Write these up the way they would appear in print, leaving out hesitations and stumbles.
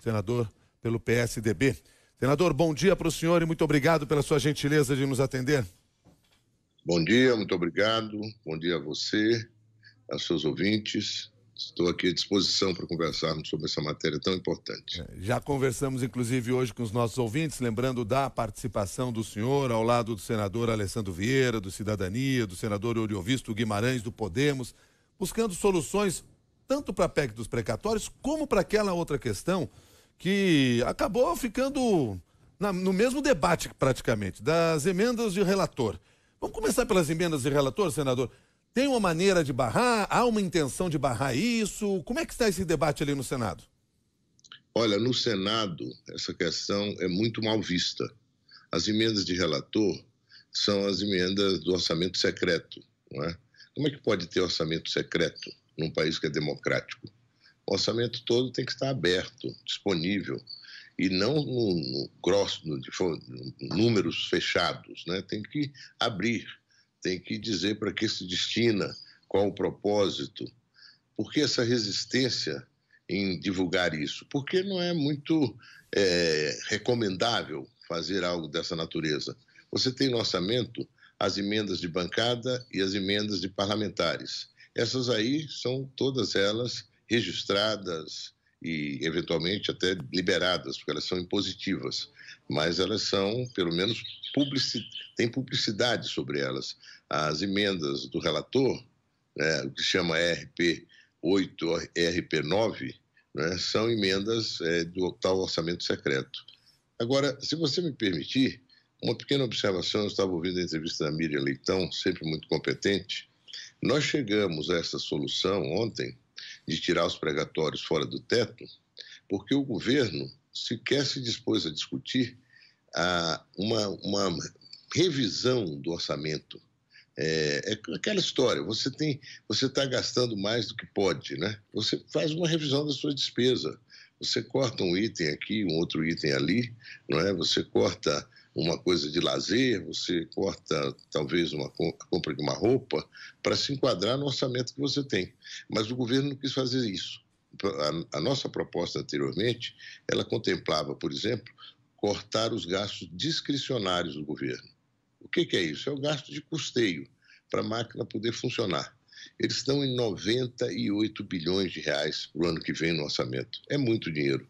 senador pelo PSDB. Senador, bom dia para o senhor e muito obrigado pela sua gentileza de nos atender. Bom dia, muito obrigado. Bom dia a você, aos seus ouvintes. Estou aqui à disposição para conversarmos sobre essa matéria tão importante. Já conversamos, inclusive, hoje com os nossos ouvintes, lembrando da participação do senhor ao lado do senador Alessandro Vieira, do Cidadania, do senador Oriovisto Guimarães, do Podemos, buscando soluções tanto para a PEC dos precatórios, como para aquela outra questão que acabou ficando no mesmo debate, praticamente, das emendas de relator. Vamos começar pelas emendas de relator, senador? Tem uma maneira de barrar? Há uma intenção de barrar isso? Como é que está esse debate ali no Senado? Olha, no Senado, essa questão é muito mal vista. As emendas de relator são as emendas do orçamento secreto, não é? Como é que pode ter orçamento secreto num país que é democrático? O orçamento todo tem que estar aberto, disponível, e não no grosso, números fechados, né? Tem que abrir. Tem que dizer para que se destina, qual o propósito. Por que essa resistência em divulgar isso? Porque não é muito recomendável fazer algo dessa natureza. Você tem no orçamento as emendas de bancada e as emendas de parlamentares. Essas aí são todas elas registradas e, eventualmente, até liberadas, porque elas são impositivas. Mas elas são, pelo menos, tem publicidade sobre elas. As emendas do relator, né, o que chama RP8, RP9, né, são emendas do tal orçamento secreto. Agora, se você me permitir, uma pequena observação, eu estava ouvindo a entrevista da Miriam Leitão, sempre muito competente. Nós chegamos a essa solução ontem de tirar os precatórios fora do teto, porque o governo sequer se dispôs a discutir uma revisão do orçamento. É aquela história, você está gastando mais do que pode, né? Você faz uma revisão da sua despesa, você corta um item aqui, um outro item ali, não é? Você corta uma coisa de lazer, você corta talvez uma compra de uma roupa para se enquadrar no orçamento que você tem. Mas o governo não quis fazer isso. A nossa proposta anteriormente, ela contemplava, por exemplo, cortar os gastos discricionários do governo. O que é isso? É o gasto de custeio para a máquina poder funcionar. Eles estão em 98 bilhões de reais para o ano que vem no orçamento. É muito dinheiro.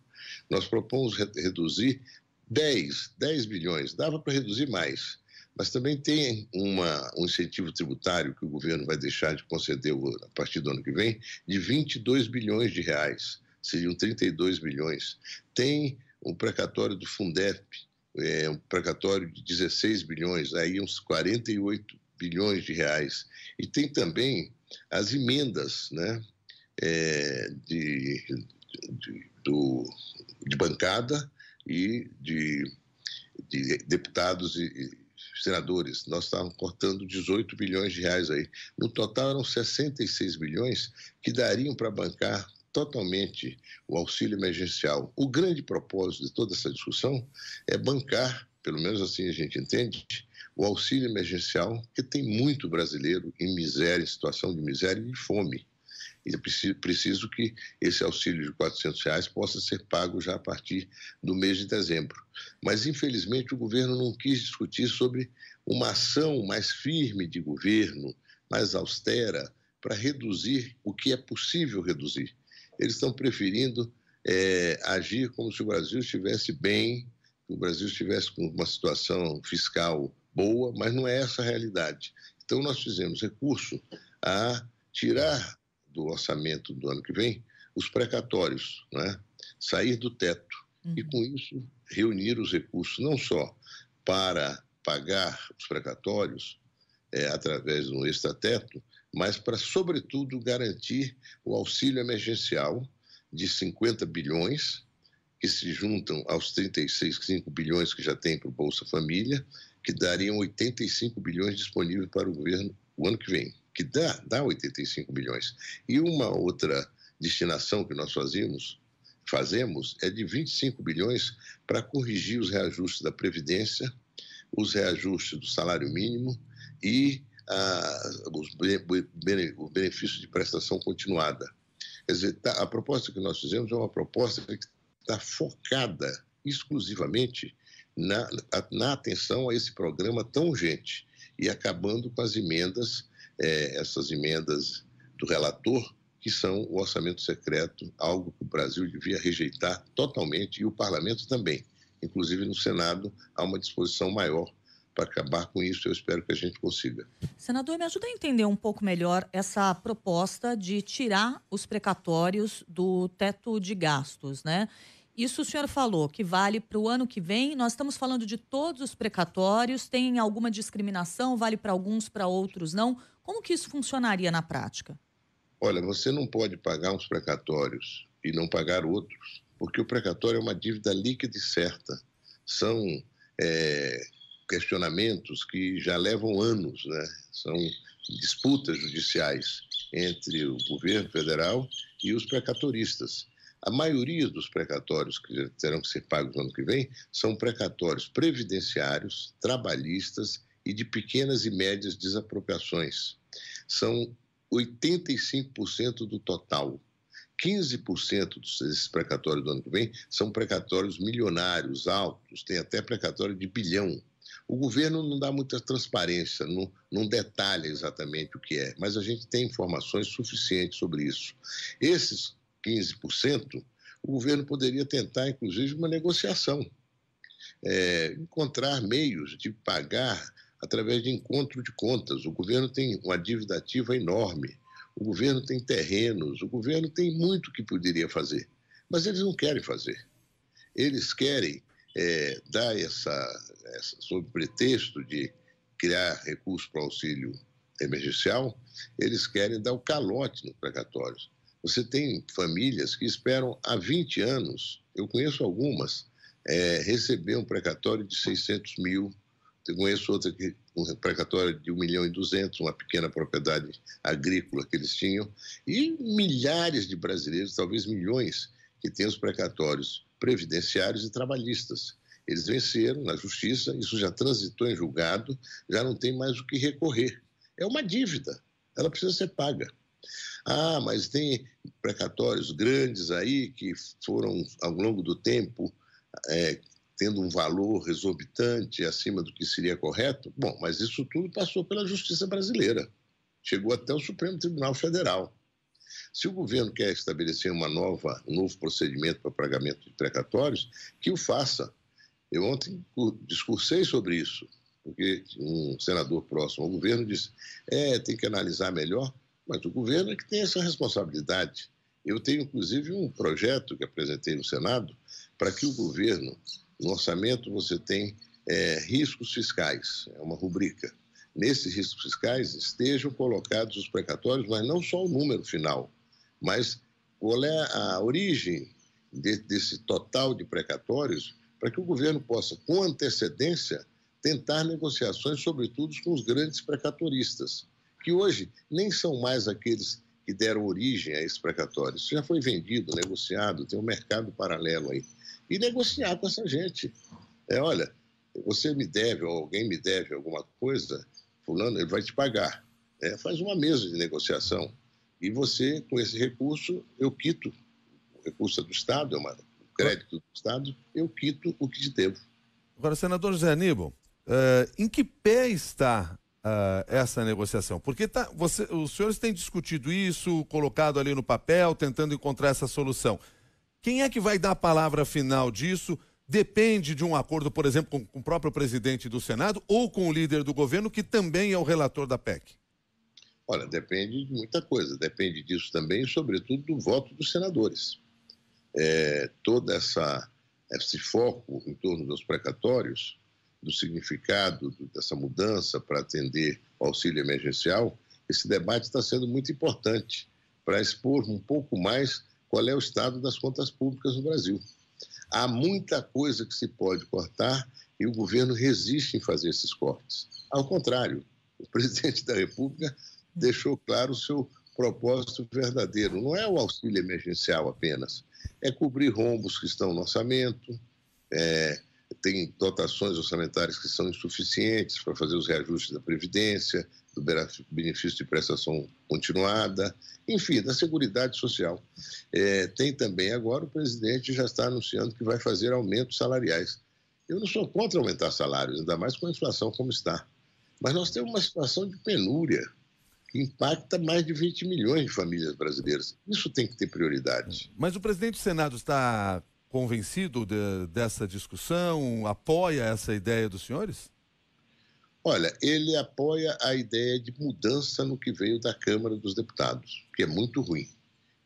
Nós propomos reduzir 10 bilhões. Dava para reduzir mais. Mas também tem um incentivo tributário que o governo vai deixar de conceder a partir do ano que vem, de 22 bilhões de reais. Seriam 32 bilhões. Tem o precatório do Fundep, um precatório de 16 bilhões, aí uns 48 bilhões de reais. E tem também as emendas, né, de bancada e de deputados e senadores. Nós estávamos cortando 18 bilhões de reais aí. No total eram 66 bilhões que dariam para bancar totalmente o auxílio emergencial. O grande propósito de toda essa discussão é bancar, pelo menos assim a gente entende, o auxílio emergencial, que tem muito brasileiro em miséria, em situação de miséria e de fome. E é preciso que esse auxílio de R$400 possa ser pago já a partir do mês de dezembro. Mas, infelizmente, o governo não quis discutir sobre uma ação mais firme de governo, mais austera, para reduzir o que é possível reduzir. Eles estão preferindo agir como se o Brasil estivesse bem, que o Brasil estivesse com uma situação fiscal boa, mas não é essa a realidade. Então, nós fizemos recurso a tirar do orçamento do ano que vem os precatórios, né? Sair do teto e, com isso, reunir os recursos não só para pagar os precatórios através de um extrateto, mas para, sobretudo, garantir o auxílio emergencial de 50 bilhões, que se juntam aos 36,5 bilhões que já tem para o Bolsa Família, que dariam 85 bilhões disponíveis para o governo o ano que vem, que dá 85 bilhões. E uma outra destinação que nós fazemos é de 25 bilhões para corrigir os reajustes da Previdência, os reajustes do salário mínimo e o benefício de prestação continuada. Quer dizer, a proposta que nós fizemos é uma proposta que está focada exclusivamente na atenção a esse programa tão urgente e acabando com as emendas, essas emendas do relator, que são o orçamento secreto, algo que o Brasil devia rejeitar totalmente e o parlamento também. Inclusive no Senado há uma disposição maior para acabar com isso, eu espero que a gente consiga. Senador, me ajuda a entender um pouco melhor essa proposta de tirar os precatórios do teto de gastos, né? Isso o senhor falou que vale para o ano que vem. Nós estamos falando de todos os precatórios. Tem alguma discriminação? Vale para alguns, para outros não? Como que isso funcionaria na prática? Olha, você não pode pagar uns precatórios e não pagar outros, porque o precatório é uma dívida líquida e certa. São questionamentos que já levam anos, né? São disputas judiciais entre o governo federal e os precatoristas. A maioria dos precatórios que terão que ser pagos no ano que vem são precatórios previdenciários, trabalhistas e de pequenas e médias desapropriações. São 85% do total. 15% desses precatórios do ano que vem são precatórios milionários, altos, tem até precatório de bilhão. O governo não dá muita transparência, não detalha exatamente o que é, mas a gente tem informações suficientes sobre isso. Esses 15%, o governo poderia tentar, inclusive, uma negociação, encontrar meios de pagar através de encontro de contas. O governo tem uma dívida ativa enorme, o governo tem terrenos, o governo tem muito que poderia fazer, mas eles não querem fazer. Eles querem dar sob pretexto de criar recurso para auxílio emergencial, eles querem dar o calote nos precatórios. Você tem famílias que esperam há 20 anos, eu conheço algumas, receber um precatório de 600 mil, eu conheço outra que um precatório de 1.200.000, uma pequena propriedade agrícola que eles tinham, e milhares de brasileiros, talvez milhões, que têm os precatórios previdenciários e trabalhistas. Eles venceram na justiça, isso já transitou em julgado, já não tem mais o que recorrer. É uma dívida, ela precisa ser paga. Ah, mas tem precatórios grandes aí que foram, ao longo do tempo, tendo um valor exorbitante acima do que seria correto. Bom, mas isso tudo passou pela justiça brasileira. Chegou até o Supremo Tribunal Federal. Se o governo quer estabelecer um novo procedimento para pagamento de precatórios, que o faça. Eu ontem discursei sobre isso, porque um senador próximo ao governo disse, tem que analisar melhor, mas o governo é que tem essa responsabilidade. Eu tenho, inclusive, um projeto que apresentei no Senado para que o governo, no orçamento, você tem riscos fiscais, é uma rubrica. Nesses riscos fiscais estejam colocados os precatórios, mas não só o número final, mas qual é a origem desse total de precatórios, para que o governo possa, com antecedência, tentar negociações, sobretudo com os grandes precatoristas, que hoje nem são mais aqueles que deram origem a esses precatórios. Isso já foi vendido, negociado, tem um mercado paralelo aí. E negociar com essa gente. Olha, você me deve, ou alguém me deve alguma coisa, fulano, ele vai te pagar. Faz uma mesa de negociação. E você, com esse recurso, eu quito. O recurso é do Estado, um crédito do Estado, eu quito o que te devo. Agora, senador José Aníbal, em que pé está essa negociação? Porque os senhores têm discutido isso, colocado ali no papel, tentando encontrar essa solução. Quem é que vai dar a palavra final disso? Depende de um acordo, por exemplo, com o próprio presidente do Senado ou com o líder do governo, que também é o relator da PEC? Olha, depende de muita coisa. Depende disso também, sobretudo, do voto dos senadores. Todo esse foco em torno dos precatórios, do significado dessa mudança para atender o auxílio emergencial, esse debate está sendo muito importante para expor um pouco mais qual é o estado das contas públicas no Brasil. Há muita coisa que se pode cortar e o governo resiste em fazer esses cortes. Ao contrário, o presidente da República deixou claro o seu propósito verdadeiro. Não é o auxílio emergencial apenas, é cobrir rombos que estão no orçamento, tem dotações orçamentárias que são insuficientes para fazer os reajustes da Previdência, do benefício de prestação continuada, enfim, da Seguridade Social. Tem também agora, o presidente já está anunciando que vai fazer aumentos salariais. Eu não sou contra aumentar salários, ainda mais com a inflação como está. Mas nós temos uma situação de penúria que impacta mais de 20 milhões de famílias brasileiras. Isso tem que ter prioridade. Mas o presidente do Senado está convencido dessa discussão? Apoia essa ideia dos senhores? Olha, ele apoia a ideia de mudança no que veio da Câmara dos Deputados, que é muito ruim.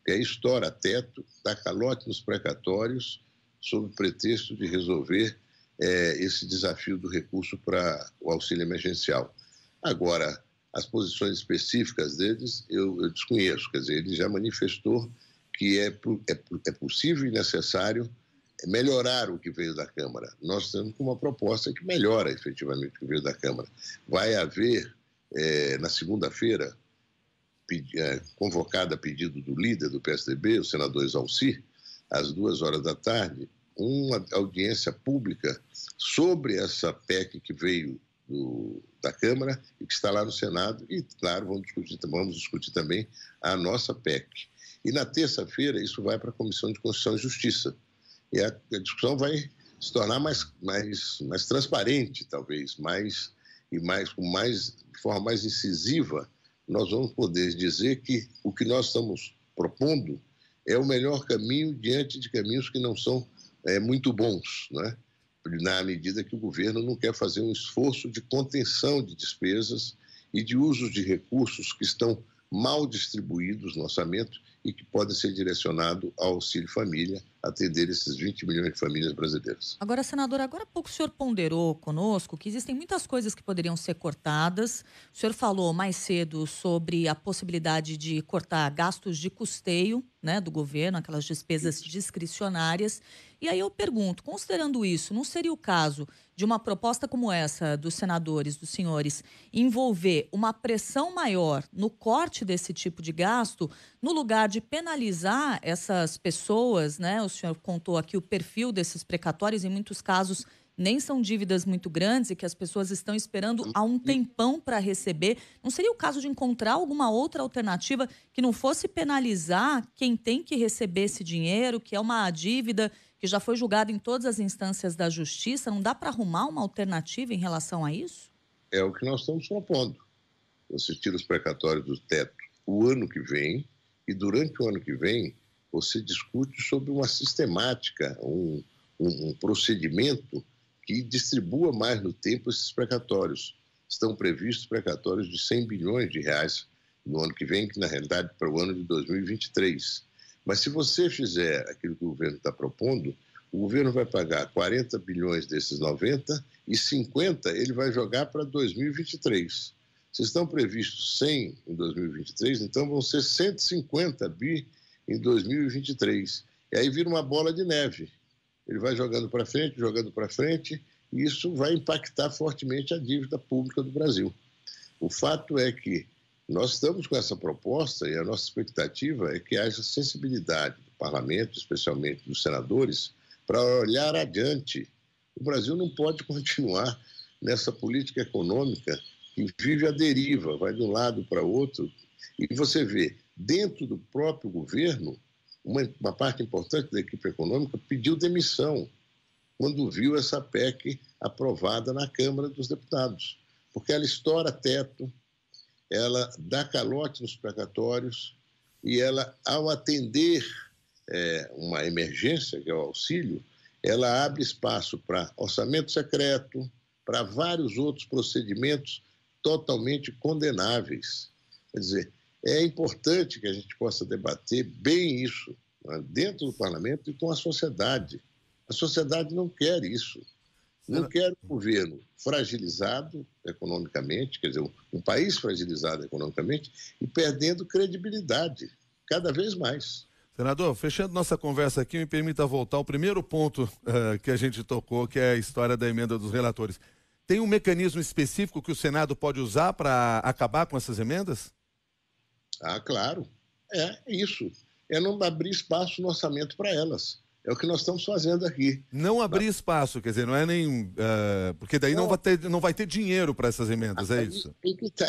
Que é estoura teto, dá calote nos precatórios, sob pretexto de resolver esse desafio do recurso para o auxílio emergencial. Agora, as posições específicas deles eu desconheço, quer dizer, ele já manifestou que é possível e necessário melhorar o que veio da Câmara. Nós temos uma proposta que melhora efetivamente o que veio da Câmara. Vai haver, na segunda-feira, convocada a pedido do líder do PSDB, o senador Exalci, às 14h, uma audiência pública sobre essa PEC que veio da Câmara e que está lá no Senado. E, claro, vamos discutir também a nossa PEC. E na terça-feira isso vai para a Comissão de Constituição e Justiça. E a discussão vai se tornar mais transparente, talvez, de forma mais incisiva. Nós vamos poder dizer que o que nós estamos propondo é o melhor caminho diante de caminhos que não são muito bons, né? Na medida que o governo não quer fazer um esforço de contenção de despesas e de uso de recursos que estão mal distribuídos no orçamento e que podem ser direcionados ao Auxílio Família, atender esses 20 milhões de famílias brasileiras. Agora, senador, agora há pouco o senhor ponderou conosco que existem muitas coisas que poderiam ser cortadas. O senhor falou mais cedo sobre a possibilidade de cortar gastos de custeio, né, do governo, aquelas despesas discricionárias. E aí eu pergunto, considerando isso, não seria o caso de uma proposta como essa dos senadores, dos senhores, envolver uma pressão maior no corte desse tipo de gasto, no lugar de penalizar essas pessoas, né? O senhor contou aqui o perfil desses precatórios, em muitos casos nem são dívidas muito grandes e que as pessoas estão esperando há um tempão para receber. Não seria o caso de encontrar alguma outra alternativa que não fosse penalizar quem tem que receber esse dinheiro, que é uma dívida que já foi julgada em todas as instâncias da justiça? Não dá para arrumar uma alternativa em relação a isso? É o que nós estamos propondo. Você tira os precatórios do teto o ano que vem e durante o ano que vem você discute sobre uma sistemática, um procedimento que distribua mais no tempo esses precatórios. Estão previstos precatórios de 100 bilhões de reais no ano que vem, que na realidade para o ano de 2023. Mas se você fizer aquilo que o governo está propondo, o governo vai pagar 40 bilhões desses 90 e 50 ele vai jogar para 2023. Se estão previstos 100 em 2023, então vão ser 150 bi em 2023. E aí vira uma bola de neve. Ele vai jogando para frente, e isso vai impactar fortemente a dívida pública do Brasil. O fato é que nós estamos com essa proposta e a nossa expectativa é que haja sensibilidade do parlamento, especialmente dos senadores, para olhar adiante. O Brasil não pode continuar nessa política econômica que vive à deriva, vai de um lado para o outro. E você vê, dentro do próprio governo, uma parte importante da equipe econômica pediu demissão quando viu essa PEC aprovada na Câmara dos Deputados, porque ela estoura teto, ela dá calote nos precatórios e ela, ao atender uma emergência, que é o auxílio, ela abre espaço para orçamento secreto, para vários outros procedimentos totalmente condenáveis. Quer dizer, é importante que a gente possa debater bem isso, né, dentro do parlamento e com a sociedade. A sociedade não quer isso. Não quer um governo fragilizado economicamente, quer dizer, um país fragilizado economicamente e perdendo credibilidade cada vez mais. Senador, fechando nossa conversa aqui, me permita voltar ao primeiro ponto que a gente tocou, que é a história da emenda dos relatores. Tem um mecanismo específico que o Senado pode usar para acabar com essas emendas? Ah, claro. É isso. É não abrir espaço no orçamento para elas. É o que nós estamos fazendo aqui. Não abrir espaço, quer dizer, não é nem... porque daí não vai ter dinheiro para essas emendas, é isso?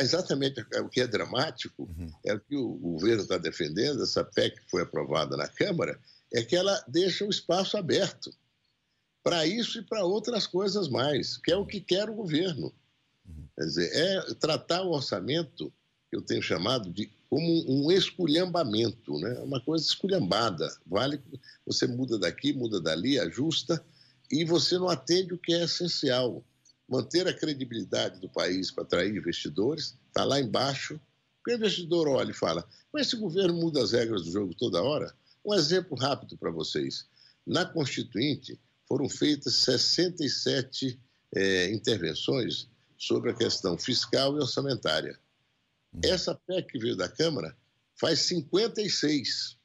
Exatamente. O que é dramático, é o que o governo está defendendo, essa PEC que foi aprovada na Câmara, é que ela deixa o espaço aberto para isso e para outras coisas mais, que é o que quer o governo. Quer dizer, é tratar o orçamento, que eu tenho chamado de como um esculhambamento, né? Uma coisa esculhambada. Vale, você muda daqui, muda dali, ajusta, e você não atende o que é essencial. Manter a credibilidade do país para atrair investidores, está lá embaixo. O investidor olha e fala, mas esse governo muda as regras do jogo toda hora? Um exemplo rápido para vocês. Na Constituinte, foram feitas 67 intervenções sobre a questão fiscal e orçamentária. Essa PEC que veio da Câmara faz 56.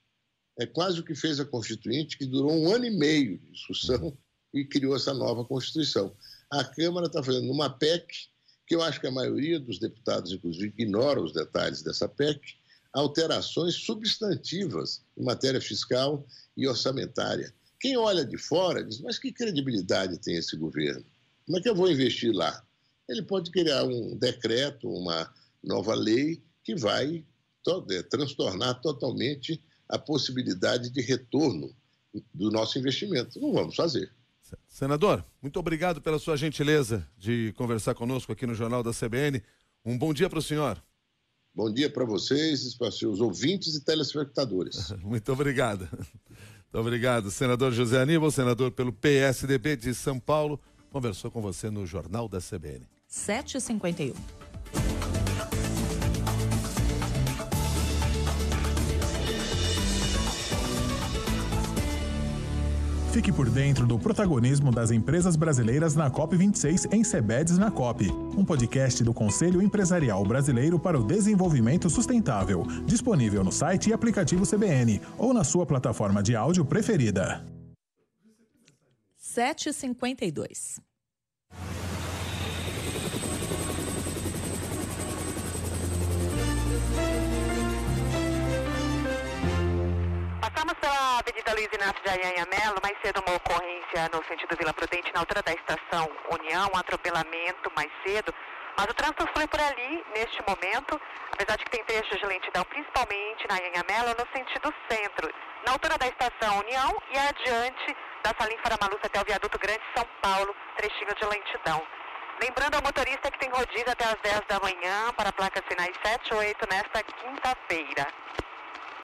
É quase o que fez a Constituinte, que durou 1 ano e meio de discussão e criou essa nova Constituição. A Câmara está fazendo uma PEC, que eu acho que a maioria dos deputados, inclusive, ignora os detalhes dessa PEC, alterações substantivas em matéria fiscal e orçamentária. Quem olha de fora diz, mas que credibilidade tem esse governo? Como é que eu vou investir lá? Ele pode criar um decreto, uma nova lei que vai transtornar totalmente a possibilidade de retorno do nosso investimento. Não vamos fazer. Senador, muito obrigado pela sua gentileza de conversar conosco aqui no Jornal da CBN. Um bom dia para o senhor. Bom dia para vocês e para os seus ouvintes e telespectadores. Muito obrigado. Muito obrigado. Senador José Aníbal, senador pelo PSDB de São Paulo, conversou com você no Jornal da CBN. 7h51. Fique por dentro do protagonismo das empresas brasileiras na COP26 em CBEDS na COP, um podcast do Conselho Empresarial Brasileiro para o Desenvolvimento Sustentável, disponível no site e aplicativo CBN ou na sua plataforma de áudio preferida. 7h52. Passamos pela Avenida Luiz Inácio de Anhanha Melo, mais cedo uma ocorrência no sentido Vila Prudente, na altura da estação União, um atropelamento mais cedo, mas o trânsito flui por ali neste momento, apesar de que tem trechos de lentidão, principalmente na Anhanha Melo, no sentido centro, na altura da estação União e adiante da Salim Faramaluça até o viaduto Grande São Paulo, trechinho de lentidão. Lembrando ao motorista que tem rodízio até às 10 da manhã para placas finais 7 e 8 nesta quinta-feira.